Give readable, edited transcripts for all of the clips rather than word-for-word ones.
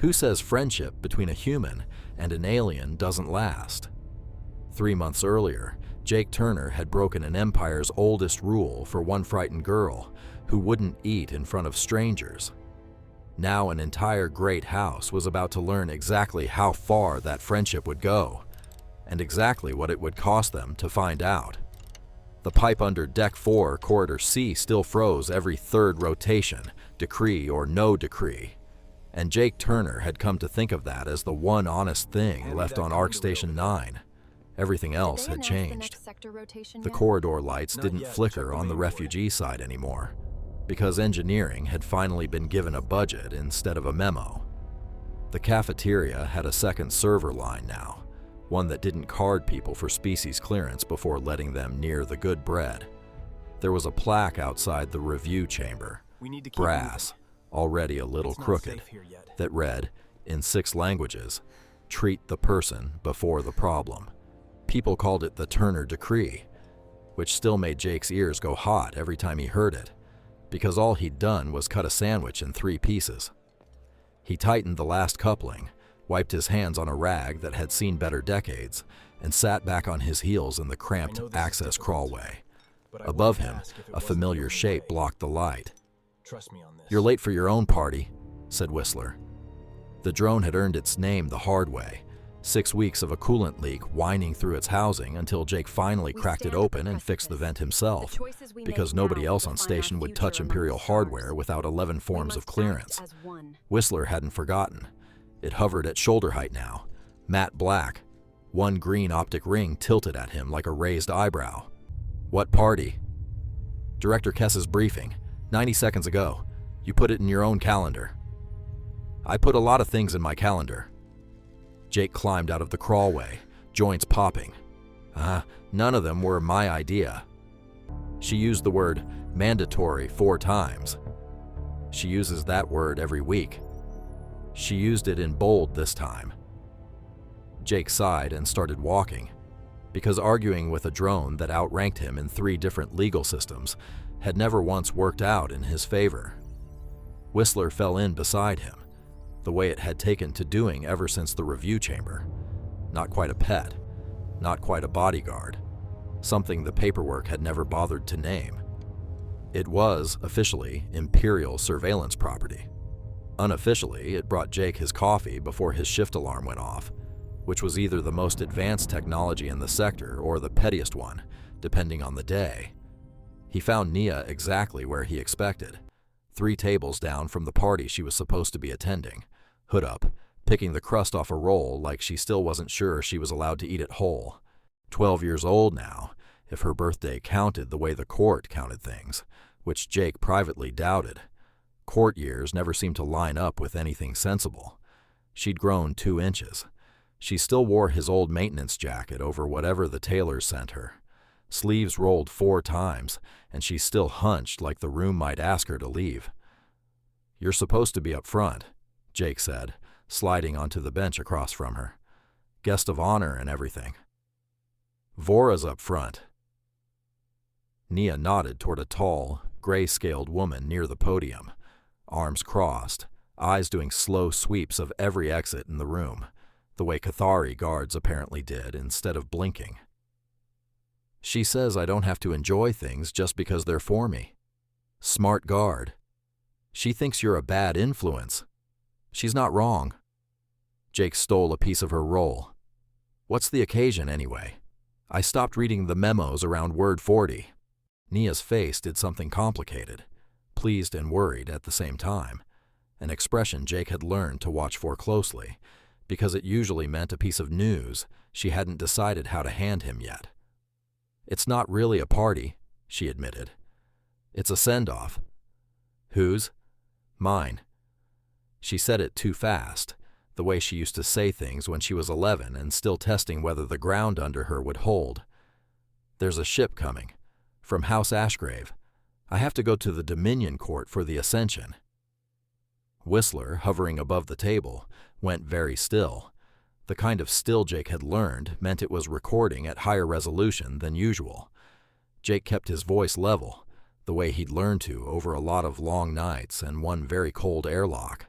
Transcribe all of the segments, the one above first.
Who says friendship between a human and an alien doesn't last? 3 months earlier, Jake Turner had broken an empire's oldest rule for one frightened girl who wouldn't eat in front of strangers. Now an entire great house was about to learn exactly how far that friendship would go, and exactly what it would cost them to find out. The pipe under Deck 4, Corridor C still froze every third rotation, decree or no decree. And Jake Turner had come to think of that as the one honest thing left on Ark Station 9. Everything else had changed. The corridor lights didn't flicker on the refugee side anymore, because engineering had finally been given a budget instead of a memo. The cafeteria had a second server line now, one that didn't card people for species clearance before letting them near the good bread. There was a plaque outside the review chamber, brass, already a little crooked, that read, in 6 languages, "Treat the person before the problem." People called it the Turner Decree, which still made Jake's ears go hot every time he heard it, because all he'd done was cut a sandwich in 3 pieces. He tightened the last coupling, wiped his hands on a rag that had seen better decades, and sat back on his heels in the cramped access crawlway. Above him, a familiar shape blocked the light. "You're late for your own party," said Whistler. The drone had earned its name the hard way. 6 weeks of a coolant leak whining through its housing until Jake finally cracked it open and fixed the vent himself, because nobody else on station would touch Imperial hardware without 11 forms of clearance. Whistler hadn't forgotten. It hovered at shoulder height now, matte black, one green optic ring tilted at him like a raised eyebrow. "What party?" "Director Kess's briefing, 90 seconds ago. You put it in your own calendar." "I put a lot of things in my calendar." Jake climbed out of the crawlway, joints popping. None of them were my idea. She used the word mandatory 4 times. She uses that word every week. She used it in bold this time. Jake sighed and started walking, because arguing with a drone that outranked him in 3 different legal systems had never once worked out in his favor. Whistler fell in beside him, the way it had taken to doing ever since the review chamber. Not quite a pet, not quite a bodyguard, something the paperwork had never bothered to name. It was, officially, Imperial surveillance property. Unofficially, it brought Jake his coffee before his shift alarm went off, which was either the most advanced technology in the sector or the pettiest one, depending on the day. He found Nia exactly where he expected, 3 tables down from the party she was supposed to be attending, hood up, picking the crust off a roll like she still wasn't sure she was allowed to eat it whole. 12 years old now, if her birthday counted the way the court counted things, which Jake privately doubted. Court years never seemed to line up with anything sensible. She'd grown 2 inches. She still wore his old maintenance jacket over whatever the tailors sent her. Sleeves rolled 4 times, and she still hunched like the room might ask her to leave. "You're supposed to be up front," Jake said, sliding onto the bench across from her. "Guest of honor and everything." "Vora's up front." Nia nodded toward a tall, gray-scaled woman near the podium, arms crossed, eyes doing slow sweeps of every exit in the room, the way Cathari guards apparently did instead of blinking. "She says I don't have to enjoy things just because they're for me. Smart guard. She thinks you're a bad influence. She's not wrong." Jake stole a piece of her roll. "What's the occasion, anyway? I stopped reading the memos around word 40. Nia's face did something complicated, pleased and worried at the same time, an expression Jake had learned to watch for closely, because it usually meant a piece of news she hadn't decided how to hand him yet. "It's not really a party," she admitted. "It's a send-off." "Whose?" "Mine." She said it too fast, the way she used to say things when she was 11 and still testing whether the ground under her would hold. "There's a ship coming, from House Ashgrave. I have to go to the Dominion Court for the Ascension." Whistler, hovering above the table, went very still. The kind of still Jake had learned meant it was recording at higher resolution than usual. Jake kept his voice level, the way he'd learned to over a lot of long nights and one very cold airlock.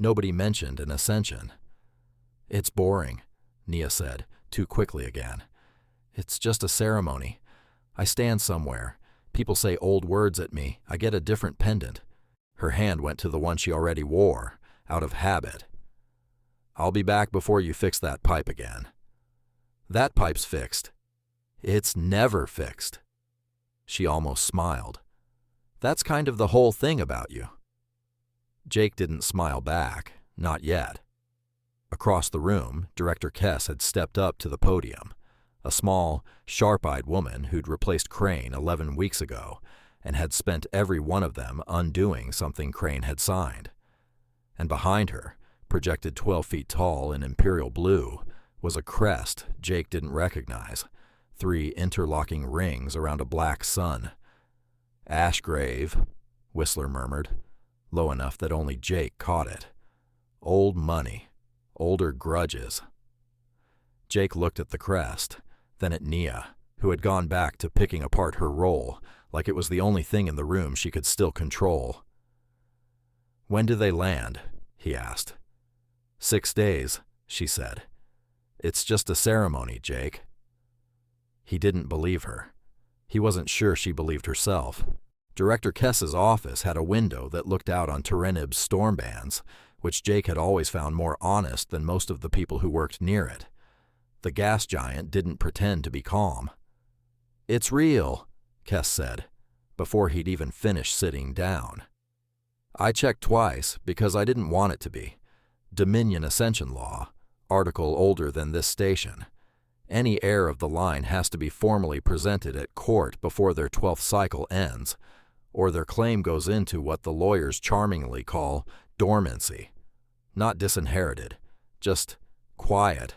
Nobody mentioned an Ascension. "It's boring," Nia said, too quickly again. "It's just a ceremony. I stand somewhere. People say old words at me. I get a different pendant." Her hand went to the one she already wore, out of habit. "I'll be back before you fix that pipe again." "That pipe's fixed." "It's never fixed." She almost smiled. "That's kind of the whole thing about you." Jake didn't smile back, not yet. Across the room, Director Kess had stepped up to the podium, a small, sharp-eyed woman who'd replaced Crane 11 weeks ago and had spent every one of them undoing something Crane had signed. And behind her, projected 12 feet tall in imperial blue, was a crest Jake didn't recognize, 3 interlocking rings around a black sun. "Ashgrave," Whistler murmured, low enough that only Jake caught it. "Old money. Older grudges." Jake looked at the crest, then at Nia, who had gone back to picking apart her roll like it was the only thing in the room she could still control. "When do they land?" he asked. 6 days, she said. "It's just a ceremony, Jake." He didn't believe her. He wasn't sure she believed herself. Director Kess's office had a window that looked out on Terenib's storm bands, which Jake had always found more honest than most of the people who worked near it. The gas giant didn't pretend to be calm. "It's real," Kess said, before he'd even finished sitting down. "I checked twice because I didn't want it to be. Dominion Ascension law, article older than this station. Any heir of the line has to be formally presented at court before their 12th cycle ends, or their claim goes into what the lawyers charmingly call dormancy. Not disinherited, just quiet,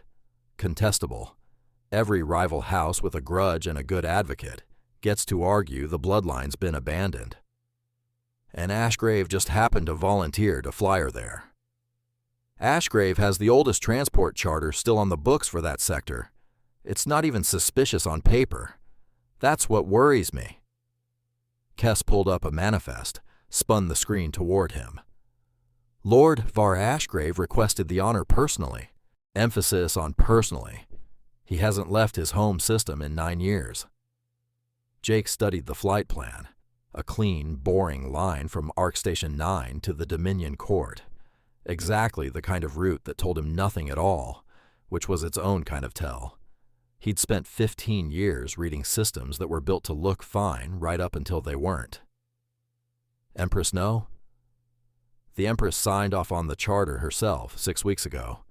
contestable. Every rival house with a grudge and a good advocate gets to argue the bloodline's been abandoned. And Ashgrave just happened to volunteer to fly her there. Ashgrave has the oldest transport charter still on the books for that sector. It's not even suspicious on paper. That's what worries me." Kess pulled up a manifest, spun the screen toward him. "Lord Var Ashgrave requested the honor personally. Emphasis on personally. He hasn't left his home system in 9 years." Jake studied the flight plan, a clean, boring line from Ark Station 9 to the Dominion Court. Exactly the kind of route that told him nothing at all, which was its own kind of tell. He'd spent 15 years reading systems that were built to look fine right up until they weren't. "Empress no?" The Empress signed off on the charter herself 6 weeks ago.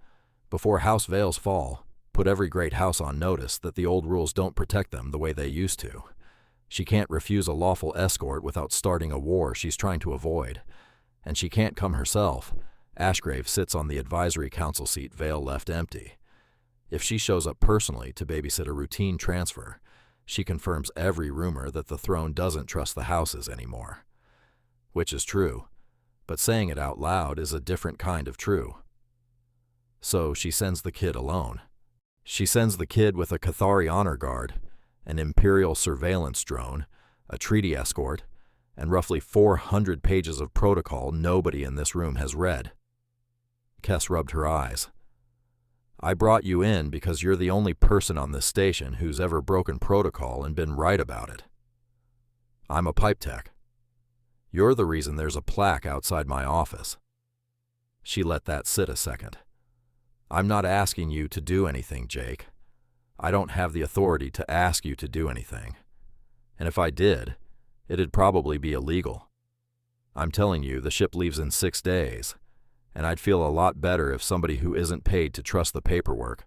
Before House Vale's fall, put every great house on notice that the old rules don't protect them the way they used to. She can't refuse a lawful escort without starting a war she's trying to avoid. And she can't come herself. Ashgrave sits on the advisory council seat Vale left empty. If she shows up personally to babysit a routine transfer, she confirms every rumor that the throne doesn't trust the houses anymore. Which is true, but saying it out loud is a different kind of true. So she sends the kid alone. She sends the kid with a Cathari honor guard, an imperial surveillance drone, a treaty escort, and roughly 400 pages of protocol nobody in this room has read. Kess rubbed her eyes. "I brought you in because you're the only person on this station who's ever broken protocol and been right about it. I'm a pipe tech. You're the reason there's a plaque outside my office." She let that sit a second. "I'm not asking you to do anything, Jake. I don't have the authority to ask you to do anything. And if I did, it'd probably be illegal. I'm telling you the ship leaves in 6 days. And I'd feel a lot better if somebody who isn't paid to trust the paperwork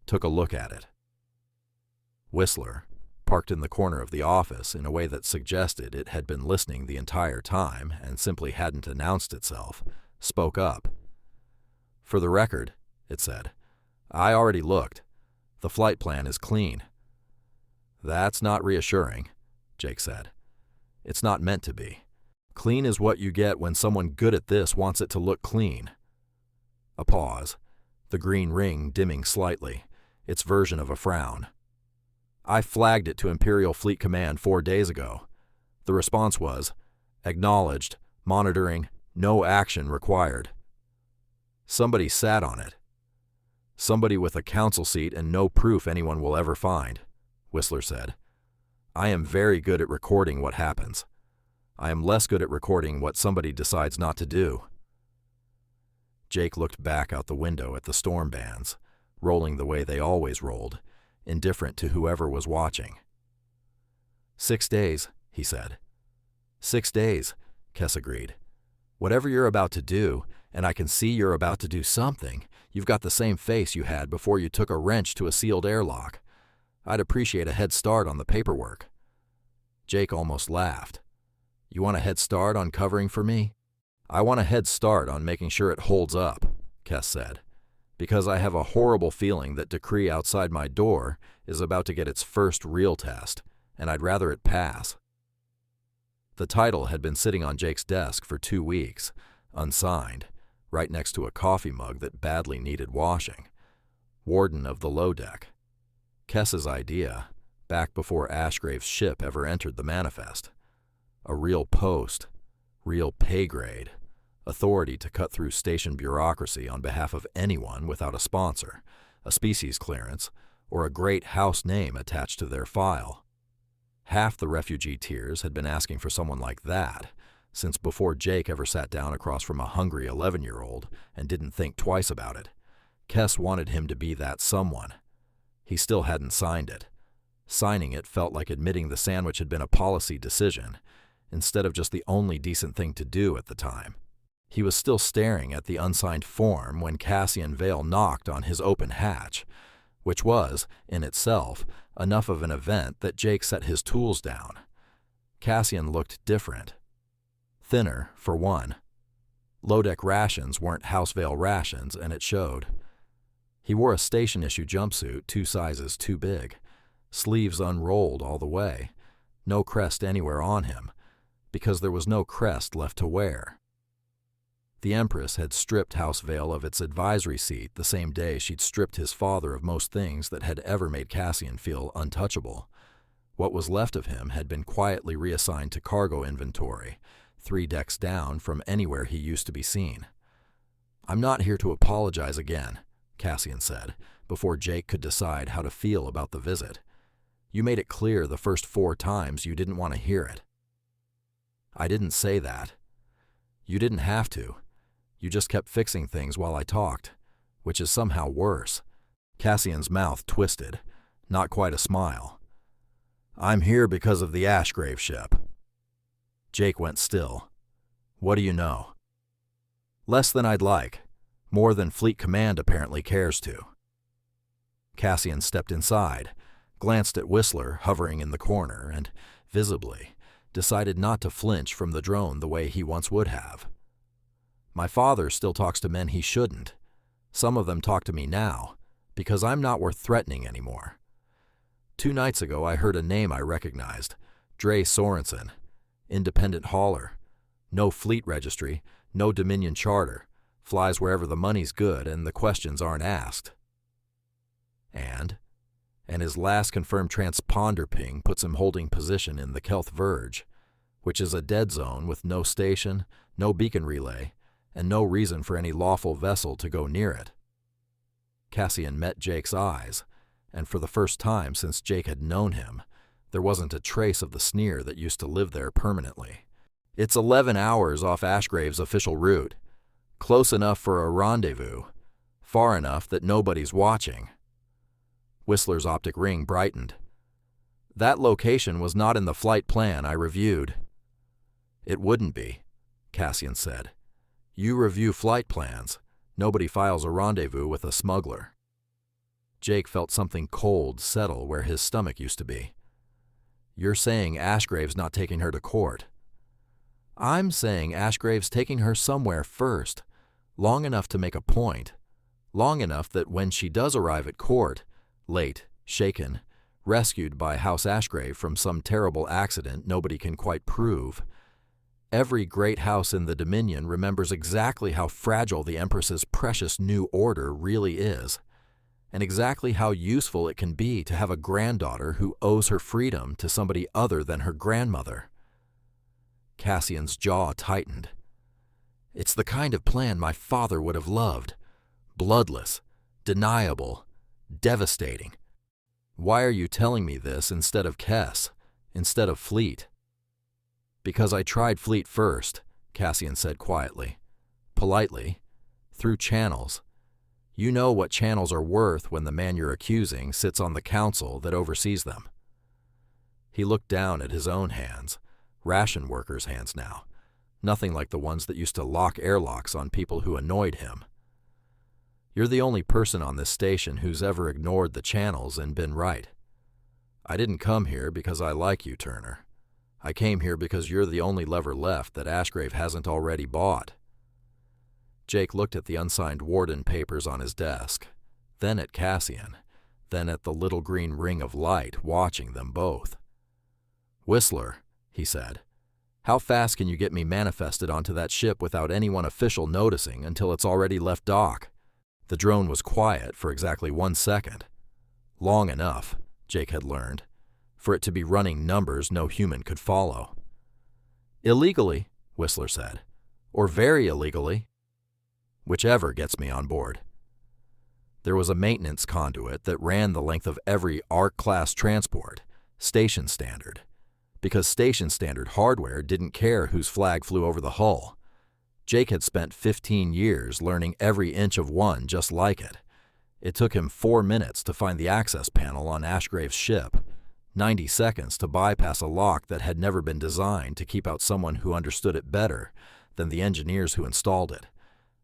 took a look at it." Whistler, parked in the corner of the office in a way that suggested it had been listening the entire time and simply hadn't announced itself, spoke up. "For the record," it said, "I already looked. The flight plan is clean." "That's not reassuring," Jake said. "It's not meant to be. Clean is what you get when someone good at this wants it to look clean." A pause, the green ring dimming slightly, its version of a frown. "I flagged it to Imperial Fleet Command 4 days ago. The response was, 'Acknowledged, monitoring, no action required.'" Somebody sat on it. Somebody with a council seat and no proof anyone will ever find, Whistler said. I am very good at recording what happens. I am less good at recording what somebody decides not to do. Jake looked back out the window at the storm bands, rolling the way they always rolled, indifferent to whoever was watching. 6 days, he said. 6 days, Kess agreed. Whatever you're about to do, and I can see you're about to do something, you've got the same face you had before you took a wrench to a sealed airlock. I'd appreciate a head start on the paperwork. Jake almost laughed. You want a head start on covering for me? I want a head start on making sure it holds up, Kess said, because I have a horrible feeling that Decree outside my door is about to get its first real test, and I'd rather it pass. The title had been sitting on Jake's desk for 2 weeks, unsigned, right next to a coffee mug that badly needed washing. Warden of the Low Deck. Kess's idea, back before Ashgrave's ship ever entered the manifest. A real post, real pay grade, authority to cut through station bureaucracy on behalf of anyone without a sponsor, a species clearance, or a great house name attached to their file. Half the refugee tiers had been asking for someone like that, since before Jake ever sat down across from a hungry 11-year-old and didn't think twice about it. Kess wanted him to be that someone. He still hadn't signed it. Signing it felt like admitting the sandwich had been a policy decision, instead of just the only decent thing to do at the time. He was still staring at the unsigned form when Cassian Vale knocked on his open hatch, which was, in itself, enough of an event that Jake set his tools down. Cassian looked different. Thinner, for one. Low-deck rations weren't House Vale rations, and it showed. He wore a station-issue jumpsuit 2 sizes too big, sleeves unrolled all the way, no crest anywhere on him, because there was no crest left to wear. The Empress had stripped House Vale of its advisory seat the same day she'd stripped his father of most things that had ever made Cassian feel untouchable. What was left of him had been quietly reassigned to cargo inventory, 3 decks down from anywhere he used to be seen. I'm not here to apologize again, Cassian said, before Jake could decide how to feel about the visit. You made it clear the first 4 times you didn't want to hear it. I didn't say that. You didn't have to. You just kept fixing things while I talked, which is somehow worse. Cassian's mouth twisted, not quite a smile. I'm here because of the Ashgrave ship. Jake went still. What do you know? Less than I'd like. More than Fleet Command apparently cares to. Cassian stepped inside, glanced at Whistler hovering in the corner, and, visibly, decided not to flinch from the drone the way he once would have. My father still talks to men he shouldn't. Some of them talk to me now, because I'm not worth threatening anymore. 2 nights ago I heard a name I recognized, Dre Sorensen, independent hauler, no fleet registry, no Dominion charter, flies wherever the money's good and the questions aren't asked. And his last confirmed transponder ping puts him holding position in the Kelth Verge, which is a dead zone with no station, no beacon relay, and no reason for any lawful vessel to go near it. Cassian met Jake's eyes, and for the first time since Jake had known him, there wasn't a trace of the sneer that used to live there permanently. It's 11 hours off Ashgrave's official route, close enough for a rendezvous, far enough that nobody's watching. Whistler's optic ring brightened. That location was not in the flight plan I reviewed. It wouldn't be, Cassian said. You review flight plans. Nobody files a rendezvous with a smuggler. Jake felt something cold settle where his stomach used to be. You're saying Ashgrave's not taking her to court. I'm saying Ashgrave's taking her somewhere first, long enough to make a point, long enough that when she does arrive at court, late, shaken, rescued by House Ashgrave from some terrible accident nobody can quite prove, every great house in the Dominion remembers exactly how fragile the Empress's precious new order really is, and exactly how useful it can be to have a granddaughter who owes her freedom to somebody other than her grandmother. Cassian's jaw tightened. It's the kind of plan my father would have loved, Bloodless, deniable, devastating. Why are you telling me this instead of Kess, instead of Fleet? Because I tried Fleet first, Cassian said quietly. Politely. Through channels. You know what channels are worth when the man you're accusing sits on the council that oversees them. He looked down at his own hands, ration workers' hands now, nothing like the ones that used to lock airlocks on people who annoyed him. You're the only person on this station who's ever ignored the channels and been right. I didn't come here because I like you, Turner. I came here because you're the only lever left that Ashgrave hasn't already bought. Jake looked at the unsigned warden papers on his desk, then at Cassian, then at the little green ring of light watching them both. Whistler, he said, how fast can you get me manifested onto that ship without anyone official noticing until it's already left dock? The drone was quiet for exactly 1 second. Long enough, Jake had learned, for it to be running numbers no human could follow. Illegally, Whistler said, or very illegally. Whichever gets me on board. There was a maintenance conduit that ran the length of every Ark-class transport, station standard, because station standard hardware didn't care whose flag flew over the hull. Jake had spent 15 years learning every inch of one just like it. It took him 4 minutes to find the access panel on Ashgrave's ship, 90 seconds to bypass a lock that had never been designed to keep out someone who understood it better than the engineers who installed it,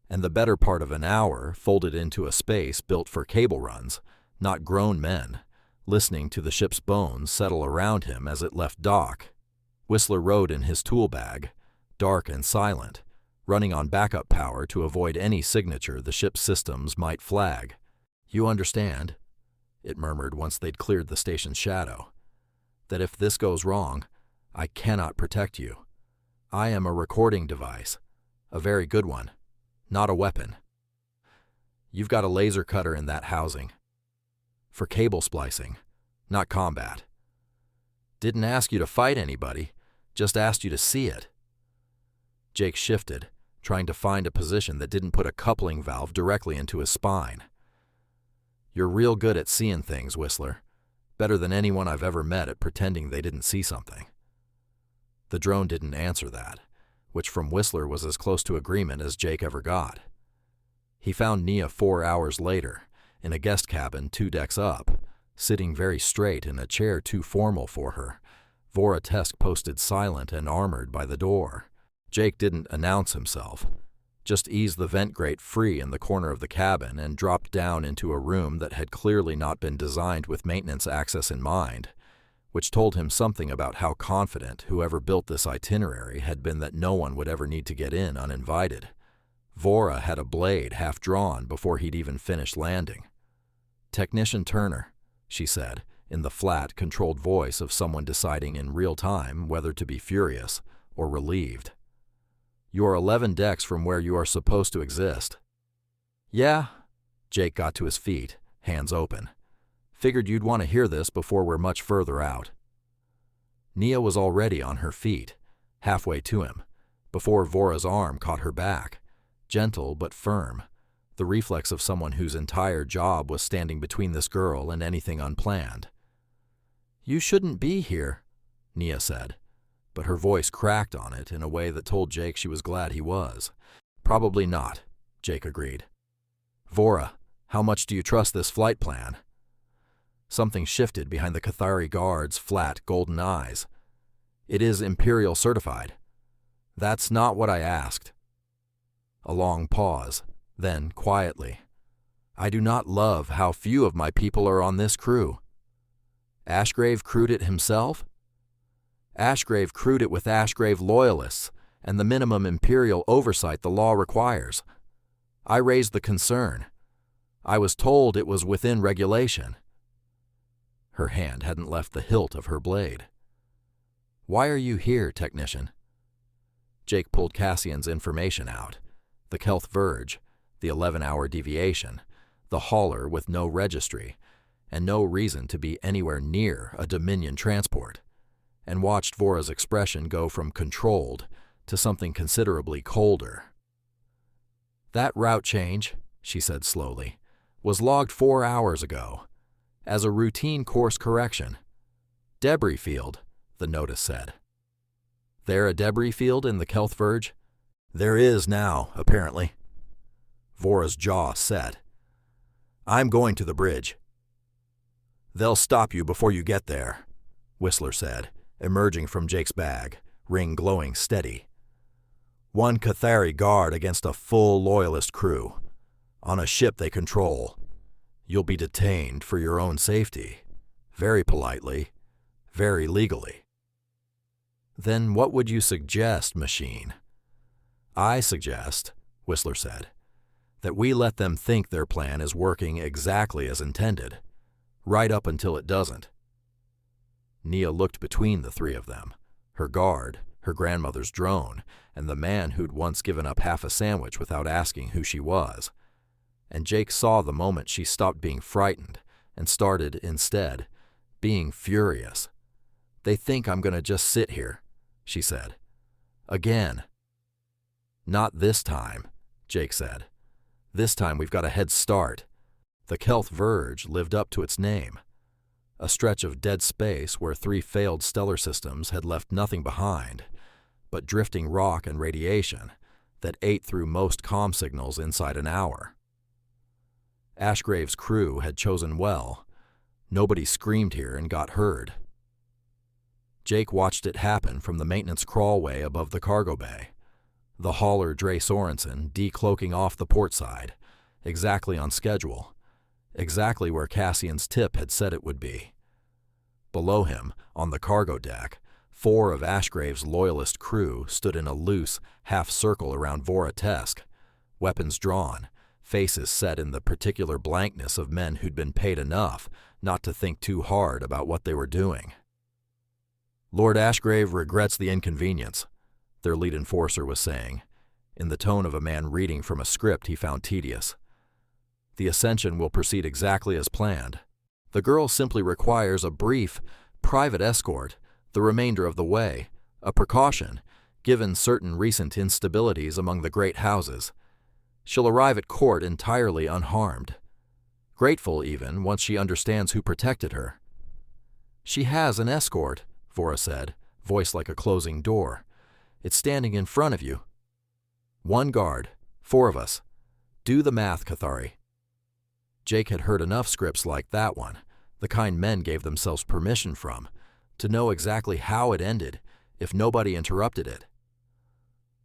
and the better part of an hour folded into a space built for cable runs, not grown men, listening to the ship's bones settle around him as it left dock. Whistler rode in his tool bag, dark and silent, running on backup power to avoid any signature the ship's systems might flag. You understand, it murmured once they'd cleared the station's shadow, that if this goes wrong, I cannot protect you. I am a recording device, a very good one, not a weapon. You've got a laser cutter in that housing. For cable splicing, not combat. Didn't ask you to fight anybody, just asked you to see it. Jake shifted, trying to find a position that didn't put a coupling valve directly into his spine. You're real good at seeing things, Whistler. Better than anyone I've ever met at pretending they didn't see something. The drone didn't answer that, which from Whistler was as close to agreement as Jake ever got. He found Nia 4 hours later, in a guest cabin 2 decks up, sitting very straight in a chair too formal for her, Voratesk posted silent and armored by the door. Jake didn't announce himself, just eased the vent grate free in the corner of the cabin and dropped down into a room that had clearly not been designed with maintenance access in mind, which told him something about how confident whoever built this itinerary had been that no one would ever need to get in uninvited. Vora had a blade half drawn before he'd even finished landing. Technician Turner, she said, in the flat, controlled voice of someone deciding in real time whether to be furious or relieved. You are 11 decks from where you are supposed to exist. Yeah, Jake got to his feet, hands open. Figured you'd want to hear this before we're much further out. Nia was already on her feet, halfway to him, before Vora's arm caught her back, gentle but firm, the reflex of someone whose entire job was standing between this girl and anything unplanned. You shouldn't be here, Nia said, but her voice cracked on it in a way that told Jake she was glad he was. Probably not, Jake agreed. Vora, how much do you trust this flight plan? Something shifted behind the Cathari guard's flat, golden eyes. It is imperial certified. That's not what I asked. A long pause, then quietly. I do not love how few of my people are on this crew. Ashgrave crewed it himself? Ashgrave crewed it with Ashgrave loyalists and the minimum imperial oversight the law requires. I raised the concern. I was told it was within regulation. Her hand hadn't left the hilt of her blade. Why are you here, technician? Jake pulled Cassian's information out. The Kelth Verge, the 11-hour deviation, the hauler with no registry, and no reason to be anywhere near a Dominion transport, and watched Vora's expression go from controlled to something considerably colder. That route change, she said slowly, was logged 4 hours ago, as a routine course correction. Debris field, the notice said. There a debris field in the Kelth Verge? There is now, apparently. Vora's jaw set. I'm going to the bridge. They'll stop you before you get there, Whistler said, emerging from Jake's bag, ring glowing steady. 1 Cathari guard against a full Loyalist crew, on a ship they control. You'll be detained for your own safety, very politely, very legally. Then what would you suggest, machine? I suggest, Whistler said, that we let them think their plan is working exactly as intended, right up until it doesn't. Nia looked between the three of them, her guard, her grandmother's drone, and the man who'd once given up half a sandwich without asking who she was. And Jake saw the moment she stopped being frightened and started, instead, being furious. They think I'm going to just sit here, she said. Again. Not this time, Jake said. This time we've got a head start. The Kelth Verge lived up to its name. A stretch of dead space where 3 failed stellar systems had left nothing behind but drifting rock and radiation that ate through most comm signals inside an hour. Ashgrave's crew had chosen well. Nobody screamed here and got heard. Jake watched it happen from the maintenance crawlway above the cargo bay, the hauler Dre Sorensen decloaking off the port side, exactly on schedule, exactly where Cassian's tip had said it would be. Below him, on the cargo deck, 4 of Ashgrave's Loyalist crew stood in a loose half-circle around Vora Tesk, weapons drawn, faces set in the particular blankness of men who'd been paid enough not to think too hard about what they were doing. Lord Ashgrave regrets the inconvenience, their lead enforcer was saying, in the tone of a man reading from a script he found tedious. The Ascension will proceed exactly as planned. The girl simply requires a brief, private escort the remainder of the way, a precaution, given certain recent instabilities among the great houses. She'll arrive at court entirely unharmed. Grateful, even, once she understands who protected her. She has an escort, Vora said, voice like a closing door. It's standing in front of you. 1 guard, 4 of us. Do the math, Cathari. Jake had heard enough scripts like that one, the kind men gave themselves permission from, to know exactly how it ended if nobody interrupted it.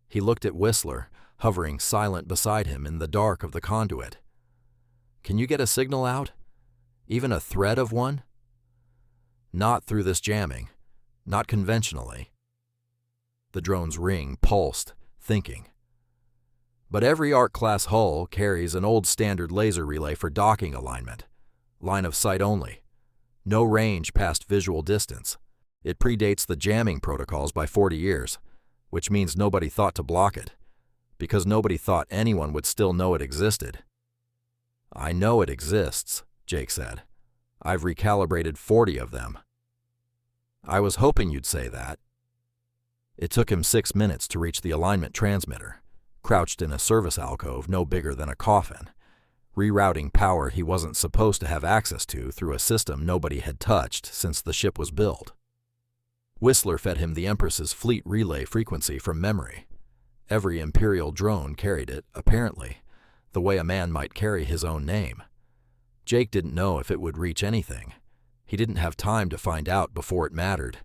He looked at Whistler, hovering silent beside him in the dark of the conduit. Can you get a signal out? Even a thread of one? Not through this jamming. Not conventionally. The drone's ring pulsed, thinking. But every Ark-class hull carries an old standard laser relay for docking alignment. Line of sight only. No range past visual distance. It predates the jamming protocols by 40 years, which means nobody thought to block it, because nobody thought anyone would still know it existed. I know it exists, Jake said. I've recalibrated 40 of them. I was hoping you'd say that. It took him 6 minutes to reach the alignment transmitter, crouched in a service alcove no bigger than a coffin, rerouting power he wasn't supposed to have access to through a system nobody had touched since the ship was built. Whistler fed him the Empress's fleet relay frequency from memory. Every imperial drone carried it, apparently, the way a man might carry his own name. Jake didn't know if it would reach anything. He didn't have time to find out before it mattered.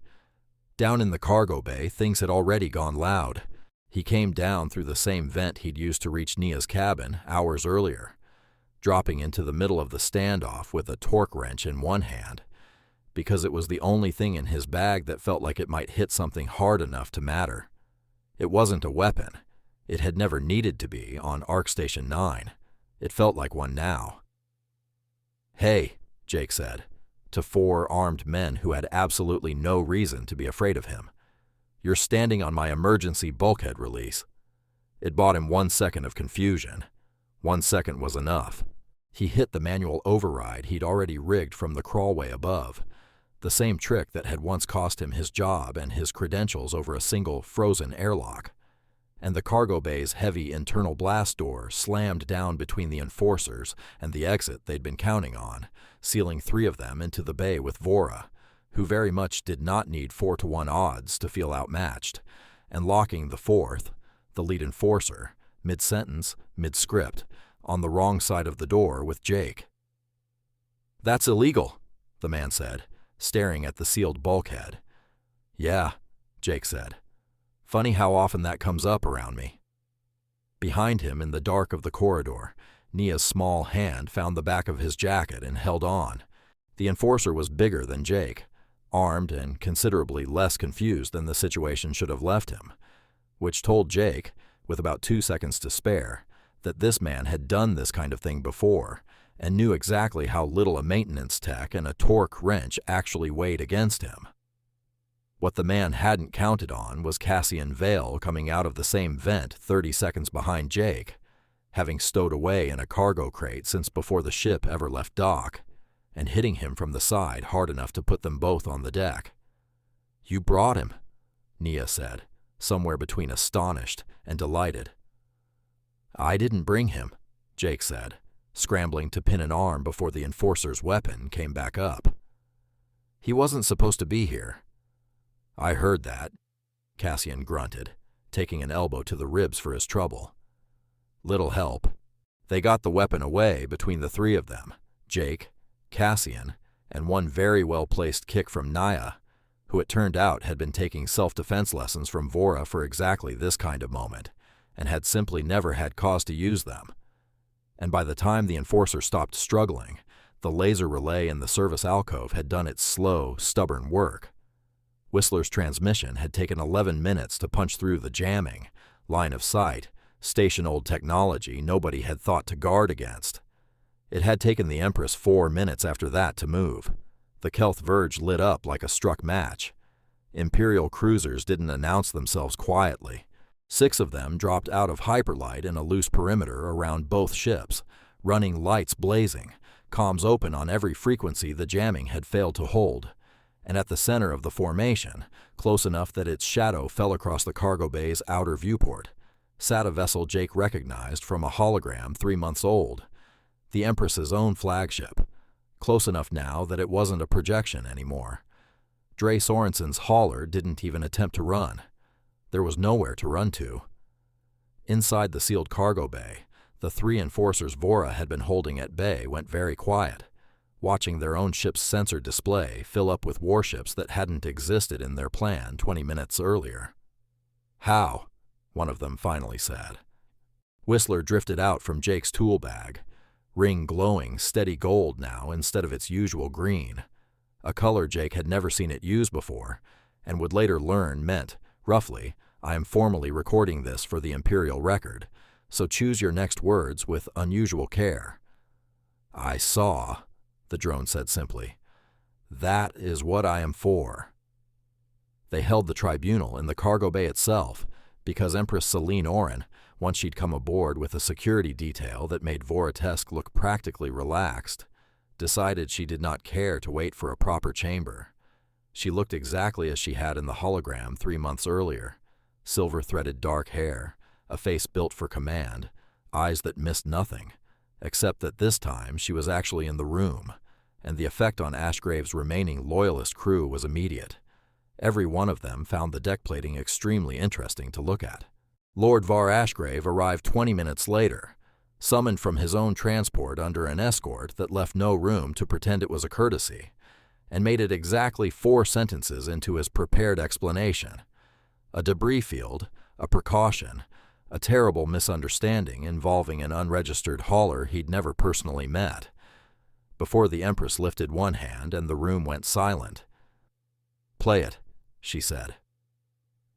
Down in the cargo bay, things had already gone loud. He came down through the same vent he'd used to reach Nia's cabin hours earlier, dropping into the middle of the standoff with a torque wrench in one hand, because it was the only thing in his bag that felt like it might hit something hard enough to matter. It wasn't a weapon. It had never needed to be on Ark Station 9. It felt like one now. Hey, Jake said, to 4 armed men who had absolutely no reason to be afraid of him. You're standing on my emergency bulkhead release. It bought him 1 second of confusion. 1 second was enough. He hit the manual override he'd already rigged from the crawlway above, the same trick that had once cost him his job and his credentials over a single frozen airlock. and the cargo bay's heavy internal blast door slammed down between the enforcers and the exit they'd been counting on, sealing 3 of them into the bay with Vora, who very much did not need 4-to-1 odds to feel outmatched, and locking the 4th, the lead enforcer, mid-sentence, mid-script, on the wrong side of the door with Jake. "That's illegal," the man said, staring at the sealed bulkhead. "Yeah," Jake said. "Funny how often that comes up around me." Behind him in the dark of the corridor, Nia's small hand found the back of his jacket and held on. The enforcer was bigger than Jake, armed and considerably less confused than the situation should have left him, which told Jake, with about 2 seconds to spare, that this man had done this kind of thing before and knew exactly how little a maintenance tech and a torque wrench actually weighed against him. What the man hadn't counted on was Cassian Vale coming out of the same vent 30 seconds behind Jake, having stowed away in a cargo crate since before the ship ever left dock, and hitting him from the side hard enough to put them both on the deck. "You brought him," Nia said, somewhere between astonished and delighted. "I didn't bring him," Jake said, scrambling to pin an arm before the enforcer's weapon came back up. "He wasn't supposed to be here." "I heard that," Cassian grunted, taking an elbow to the ribs for his trouble. "Little help. They got the weapon away between the 3 of them, Jake, Cassian, and one very well-placed kick from Nia, who it turned out had been taking self-defense lessons from Vora for exactly this kind of moment, and had simply never had cause to use them. And by the time the enforcer stopped struggling, the laser relay in the service alcove had done its slow, stubborn work. Whistler's transmission had taken 11 minutes to punch through the jamming, line of sight, station-old technology nobody had thought to guard against. It had taken the Empress 4 minutes after that to move. The Kelth Verge lit up like a struck match. Imperial cruisers didn't announce themselves quietly. 6 of them dropped out of hyperlight in a loose perimeter around both ships, running lights blazing, comms open on every frequency the jamming had failed to hold. And at the center of the formation, close enough that its shadow fell across the cargo bay's outer viewport, sat a vessel Jake recognized from a hologram 3 months old, the Empress's own flagship, close enough now that it wasn't a projection anymore. Dre Sorensen's hauler didn't even attempt to run. There was nowhere to run to. Inside the sealed cargo bay, the 3 enforcers Vora had been holding at bay went very quiet, watching their own ship's sensor display fill up with warships that hadn't existed in their plan 20 minutes earlier. "How?" one of them finally said. Whistler drifted out from Jake's tool bag, ring glowing steady gold now instead of its usual green, a color Jake had never seen it use before, and would later learn meant, roughly, "I am formally recording this for the Imperial record, so choose your next words with unusual care." "I saw," the drone said simply. "That is what I am for." They held the tribunal in the cargo bay itself, because Empress Celine Oren, once she'd come aboard with a security detail that made Vorotesk look practically relaxed, decided she did not care to wait for a proper chamber. She looked exactly as she had in the hologram 3 months earlier, silver-threaded dark hair, a face built for command, eyes that missed nothing, except that this time she was actually in the room, and the effect on Ashgrave's remaining loyalist crew was immediate. Every one of them found the deck plating extremely interesting to look at. Lord Var Ashgrave arrived 20 minutes later, summoned from his own transport under an escort that left no room to pretend it was a courtesy, and made it exactly 4 sentences into his prepared explanation. A debris field, a precaution, a terrible misunderstanding involving an unregistered hauler he'd never personally met. Before the Empress lifted one hand and the room went silent. "Play it," she said.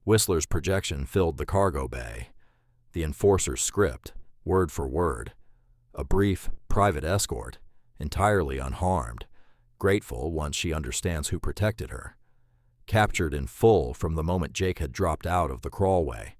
Whistler's projection filled the cargo bay. The enforcer's script, word for word. A brief, private escort, entirely unharmed, grateful once she understands who protected her. Captured in full from the moment Jake had dropped out of the crawlway.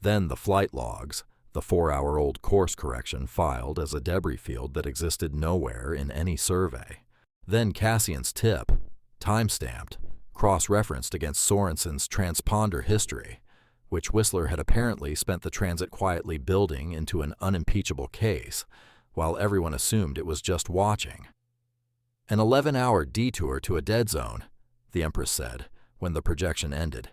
Then the flight logs, the 4-hour-old course correction filed as a debris field that existed nowhere in any survey. Then Cassian's tip, time-stamped, cross-referenced against Sorensen's transponder history, which Whistler had apparently spent the transit quietly building into an unimpeachable case, while everyone assumed it was just watching. An 11-hour detour to a dead zone, the Empress said, when the projection ended.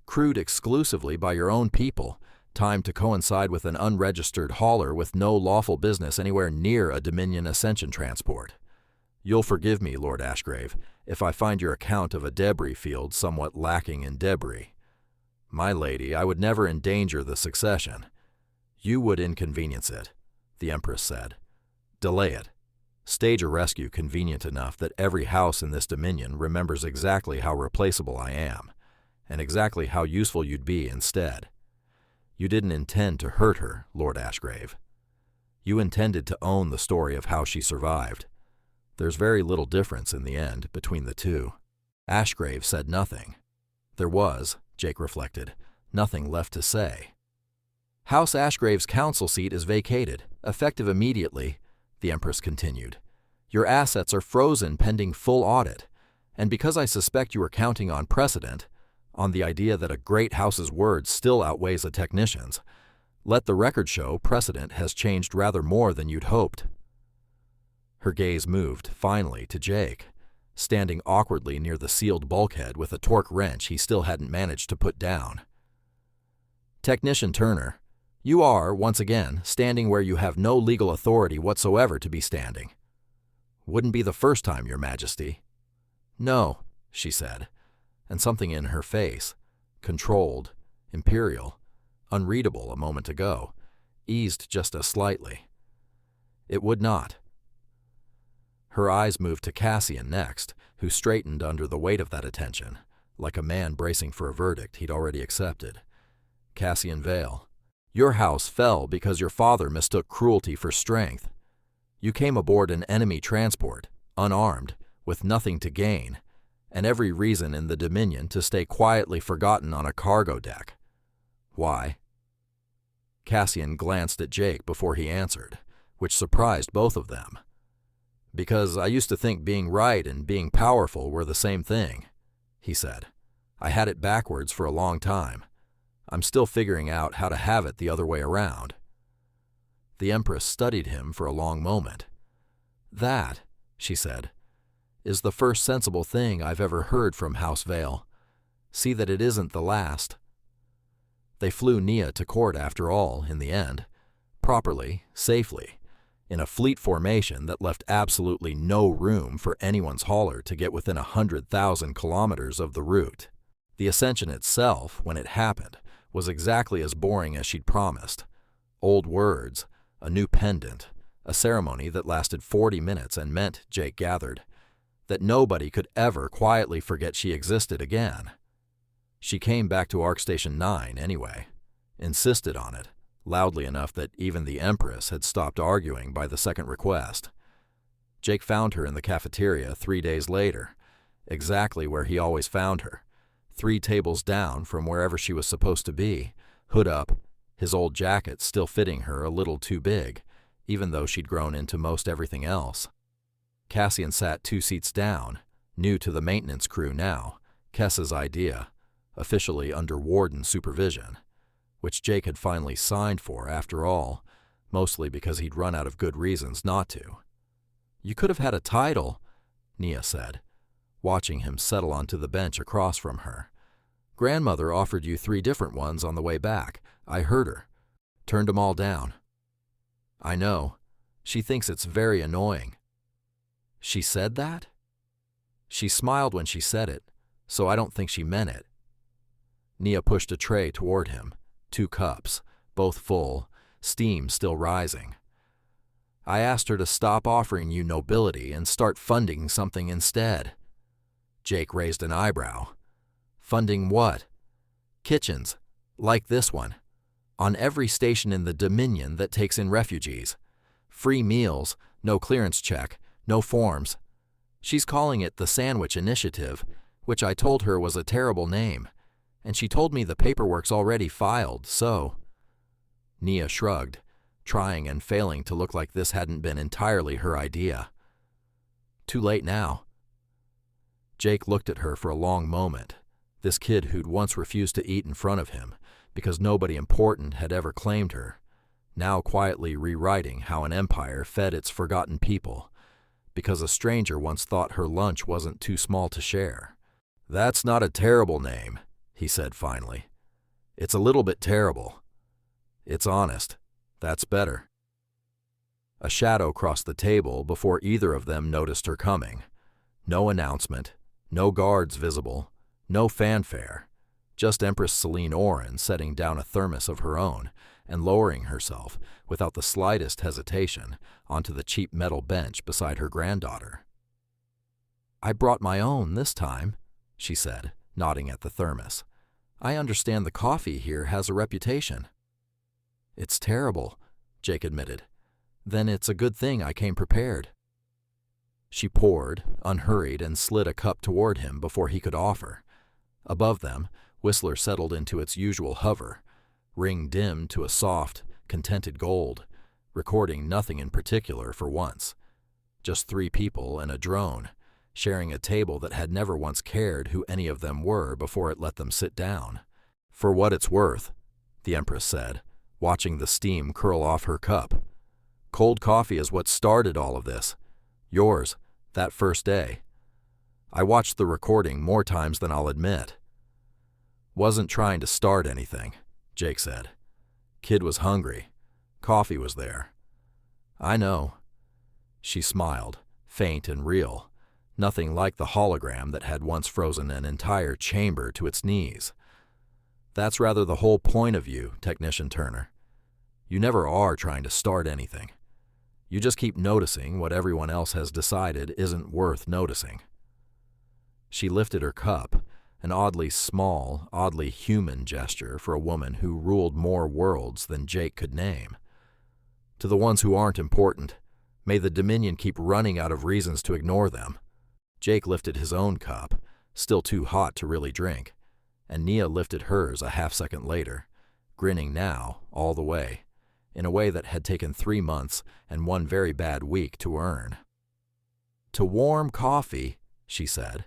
Crewed exclusively by your own people, timed to coincide with an unregistered hauler with no lawful business anywhere near a Dominion Ascension transport. You'll forgive me, Lord Ashgrave, if I find your account of a debris field somewhat lacking in debris. My lady, I would never endanger the succession. You would inconvenience it, the Empress said. Delay it. Stage a rescue convenient enough that every house in this dominion remembers exactly how replaceable I am, and exactly how useful you'd be instead. You didn't intend to hurt her, Lord Ashgrave. You intended to own the story of how she survived. There's very little difference in the end between the two. Ashgrave said nothing. There was, Jake reflected, nothing left to say. House Ashgrave's council seat is vacated, effective immediately, the Empress continued. Your assets are frozen pending full audit, and because I suspect you are counting on precedent, on the idea that a great house's word still outweighs a technician's, let the record show precedent has changed rather more than you'd hoped. Her gaze moved, finally, to Jake, standing awkwardly near the sealed bulkhead with a torque wrench he still hadn't managed to put down. Technician Turner, you are, once again, standing where you have no legal authority whatsoever to be standing. Wouldn't be the first time, Your Majesty. No, she said, and something in her face, controlled, imperial, unreadable a moment ago, eased just as slightly. It would not. Her eyes moved to Cassian next, who straightened under the weight of that attention, like a man bracing for a verdict he'd already accepted. Cassian Vale. Your house fell because your father mistook cruelty for strength. You came aboard an enemy transport, unarmed, with nothing to gain, and every reason in the Dominion to stay quietly forgotten on a cargo deck. Why? Cassian glanced at Jake before he answered, which surprised both of them. Because I used to think being right and being powerful were the same thing, he said. I had it backwards for a long time. I'm still figuring out how to have it the other way around. The Empress studied him for a long moment. That, she said, is the first sensible thing I've ever heard from House Vale. See that it isn't the last. They flew Nia to court after all, in the end, properly, safely, in a fleet formation that left absolutely no room for anyone's hauler to get within 100,000 kilometers of the route. The Ascension itself, when it happened, was exactly as boring as she'd promised. Old words, a new pendant, a ceremony that lasted 40 minutes and meant, Jake gathered, that nobody could ever quietly forget she existed again. She came back to Ark Station 9 anyway, insisted on it, loudly enough that even the Empress had stopped arguing by the second request. Jake found her in the cafeteria 3 days later, exactly where he always found her, 3 tables down from wherever she was supposed to be, hood up, his old jacket still fitting her a little too big, even though she'd grown into most everything else. Cassian sat 2 seats down, new to the maintenance crew now, Kessa's idea, officially under warden supervision, which Jake had finally signed for after all, mostly because he'd run out of good reasons not to. You could have had a title, Nia said, watching him settle onto the bench across from her. Grandmother offered you 3 different ones on the way back. I heard her. Turned 'em all down. I know. She thinks it's very annoying. She said that? She smiled when she said it, so I don't think she meant it. Nia pushed a tray toward him, 2 cups, both full, steam still rising. I asked her to stop offering you nobility and start funding something instead. Jake raised an eyebrow. Funding what? Kitchens, like this one, on every station in the Dominion that takes in refugees. Free meals, no clearance check, no forms. She's calling it the Sandwich Initiative, which I told her was a terrible name, and she told me the paperwork's already filed, so... Nia shrugged, trying and failing to look like this hadn't been entirely her idea. Too late now. Jake looked at her for a long moment, this kid who'd once refused to eat in front of him, because nobody important had ever claimed her, now quietly rewriting how an empire fed its forgotten people, because a stranger once thought her lunch wasn't too small to share. "That's not a terrible name," he said finally. "It's a little bit terrible. It's honest. That's better." A shadow crossed the table before either of them noticed her coming. No announcement, no guards visible, no fanfare, just Empress Celine Oren setting down a thermos of her own and lowering herself, without the slightest hesitation, onto the cheap metal bench beside her granddaughter. "I brought my own this time," she said, nodding at the thermos. "I understand the coffee here has a reputation." "It's terrible," Jake admitted. "Then it's a good thing I came prepared." She poured, unhurried, and slid a cup toward him before he could offer. Above them, Whistler settled into its usual hover, ring dimmed to a soft, contented gold, recording nothing in particular for once. Just 3 people and a drone, sharing a table that had never once cared who any of them were before it let them sit down. "For what it's worth," the Empress said, watching the steam curl off her cup. "Cold coffee is what started all of this. Yours, that first day. I watched the recording more times than I'll admit." "Wasn't trying to start anything," Jake said. "Kid was hungry. Coffee was there." "I know." She smiled, faint and real, nothing like the hologram that had once frozen an entire chamber to its knees. "That's rather the whole point of you, Technician Turner. You never are trying to start anything. You just keep noticing what everyone else has decided isn't worth noticing." She lifted her cup, an oddly small, oddly human gesture for a woman who ruled more worlds than Jake could name. "To the ones who aren't important, may the Dominion keep running out of reasons to ignore them." Jake lifted his own cup, still too hot to really drink, and Nia lifted hers a half-second later, grinning now all the way, in a way that had taken 3 months and 1 very bad week to earn. "To warm coffee," she said.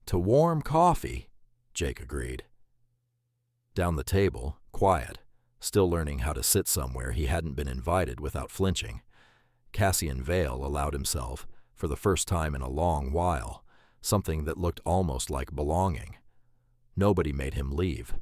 "To warm coffee," Jake agreed. Down the table, quiet, still learning how to sit somewhere he hadn't been invited without flinching, Cassian Vale allowed himself, for the first time in a long while, something that looked almost like belonging. Nobody made him leave.